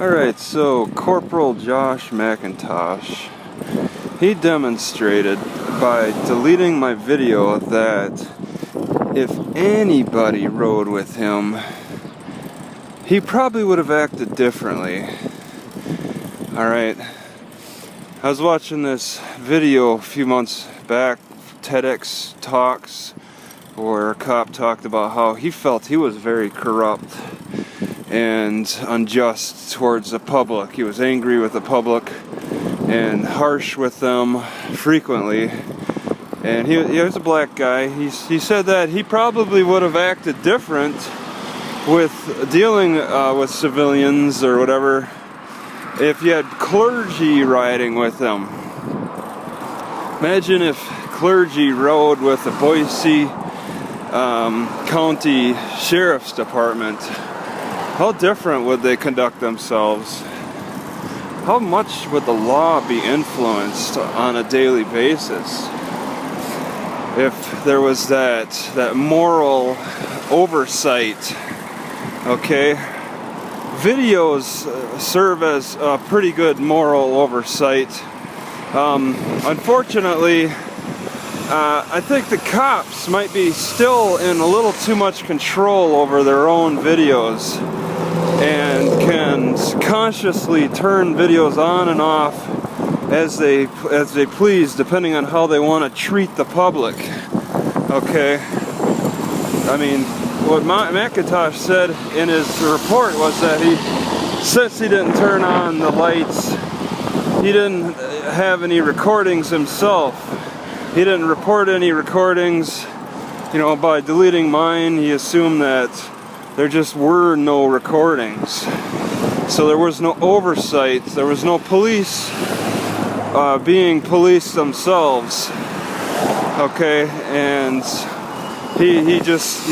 Alright, so Corporal Josh McIntosh, he demonstrated by deleting my video that if anybody rode with him, he probably would have acted differently. Alright, I was watching this video a few months back, TEDx talks, where a cop talked about how he felt he was very corrupt and unjust towards the public. He was angry with the public and harsh with them frequently. And he was a black guy. He said that he probably would have acted different with dealing with civilians or whatever if you had clergy riding with them. Imagine if clergy rode with the Boise County Sheriff's Dept. How different would they conduct themselves? How much would the law be influenced on a daily basis if there was that moral oversight? Okay, videos serve as a pretty good moral oversight. Unfortunately, I think the cops might be still in a little too much control over their own videos and can consciously turn videos on and off as they please, depending on how they want to treat the public. Okay, I mean, what McIntosh said in his report was that since he didn't turn on the lights, he didn't have any recordings himself. He didn't report any recordings. You know, by deleting mine, he assumed that there just were no recordings. So there was no oversight. There was no police being police themselves. Okay, and he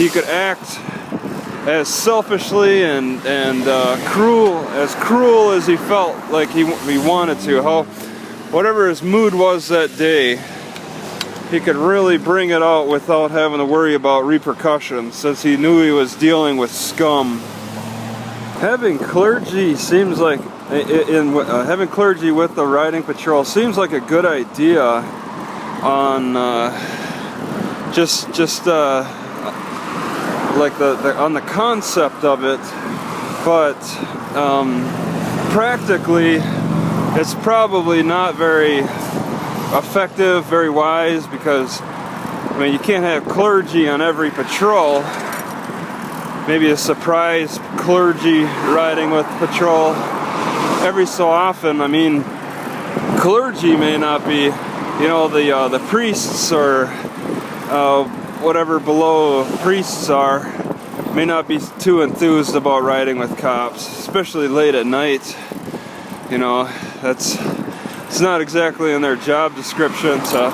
could act as selfishly and cruel as he felt like he wanted to. Whatever his mood was that day, he could really bring it out without having to worry about repercussions, since he knew he was dealing with scum. Having clergy seems like having clergy with the riding patrol seems like a good idea on like on the concept of it, but practically it's probably not very effective, very wise, because I mean, you can't have clergy on every patrol. Maybe a surprise clergy riding with patrol every so often. I mean, clergy may not be, you know, the priests or whatever below priests are, may not be too enthused about riding with cops, especially late at night. You know, it's not exactly in their job description to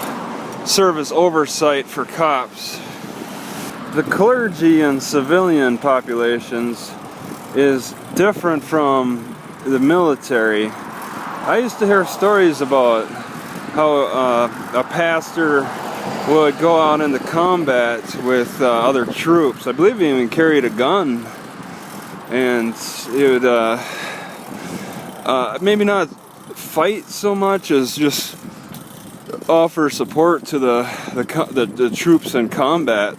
serve as oversight for cops. The clergy and civilian populations is different from the military. I used to hear stories about how a pastor would go out into combat with other troops. I believe he even carried a gun, and he would maybe not fight so much as just offer support to the troops in combat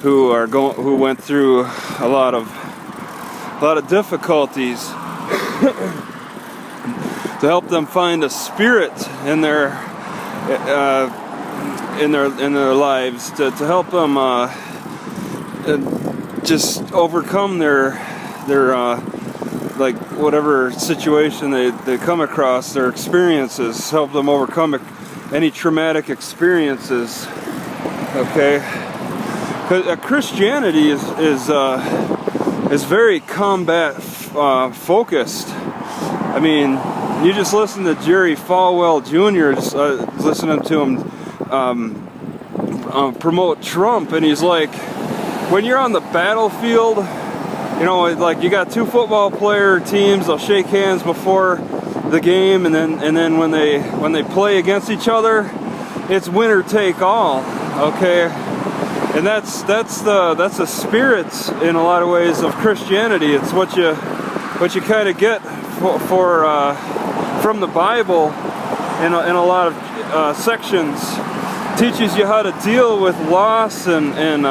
who went through a lot of difficulties to help them find a spirit in their lives, to help them just overcome their like whatever situation they come across, their experiences, help them overcome any traumatic experiences. Okay, because Christianity is very combat focused. I mean, you just listen to Jerry Falwell Jr. Listening to him promote Trump, and he's like, when you're on the battlefield, you know, like you got two football player teams, they'll shake hands before the game, and then when they play against each other, it's winner take all. Okay, and that's the spirit in a lot of ways of Christianity. It's what you what you kind of get from the Bible in a lot of sections. Teaches you how to deal with loss and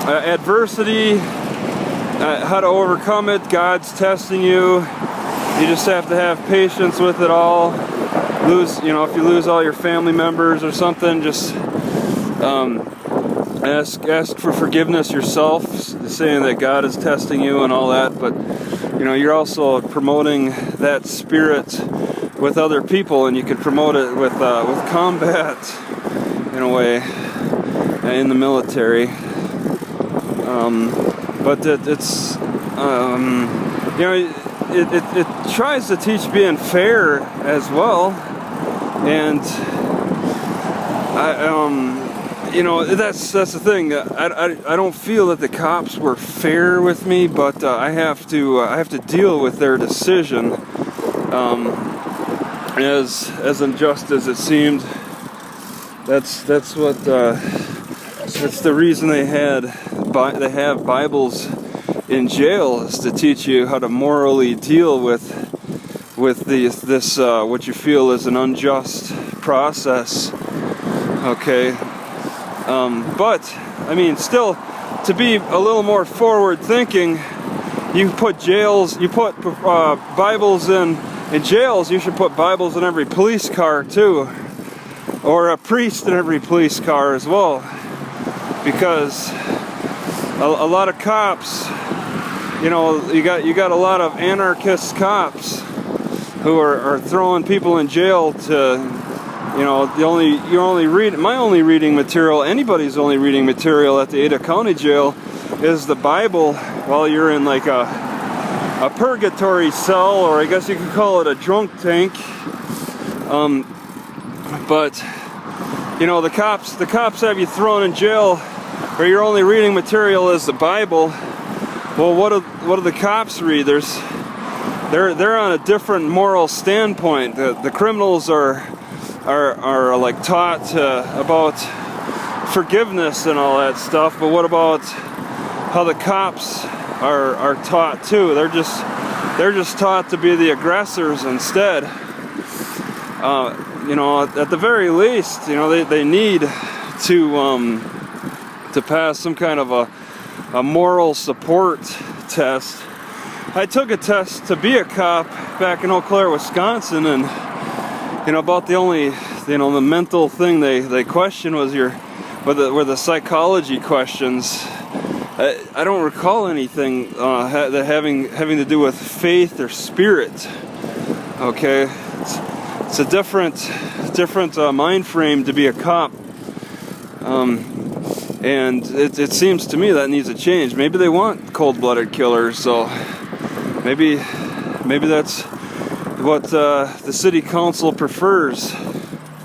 adversity, how to overcome it. God's testing you. You just have to have patience with it all. If you lose all your family members or something, just ask for forgiveness yourself, saying that God is testing you and all that. But you're also promoting that spirit with other people, and you can promote it with combat in a way in the military. But it tries to teach being fair as well, and that's the thing. I don't feel that the cops were fair with me, but I have to deal with their decision, as unjust as it seemed. That's the reason they have Bibles in jail, is to teach you how to morally deal with this what you feel is an unjust process. Okay, but I mean, still, to be a little more forward thinking, you put Bibles in jails. You should put Bibles in every police car too, or a priest in every police car as well, because a lot of cops, you got a lot of anarchist cops who are throwing people in jail to, my only reading material, anybody's only reading material at the Idaho County Jail is the Bible, while you're in like a purgatory cell, or I guess you could call it a drunk tank. But the cops have you thrown in jail where your only reading material is the Bible. Well, what do the cops read? They're on a different moral standpoint. The criminals are like taught about forgiveness and all that stuff. But what about how the cops are taught too? They're just taught to be the aggressors instead. At the very least, they need to pass some kind of a moral support test. I took a test to be a cop back in Eau Claire, Wisconsin, and about the only the mental thing they questioned was were the psychology questions. I don't recall anything having to do with faith or spirit. Okay, it's a different mind frame to be a cop. And it seems to me that needs a change. Maybe they want cold-blooded killers, so maybe that's what the city council prefers.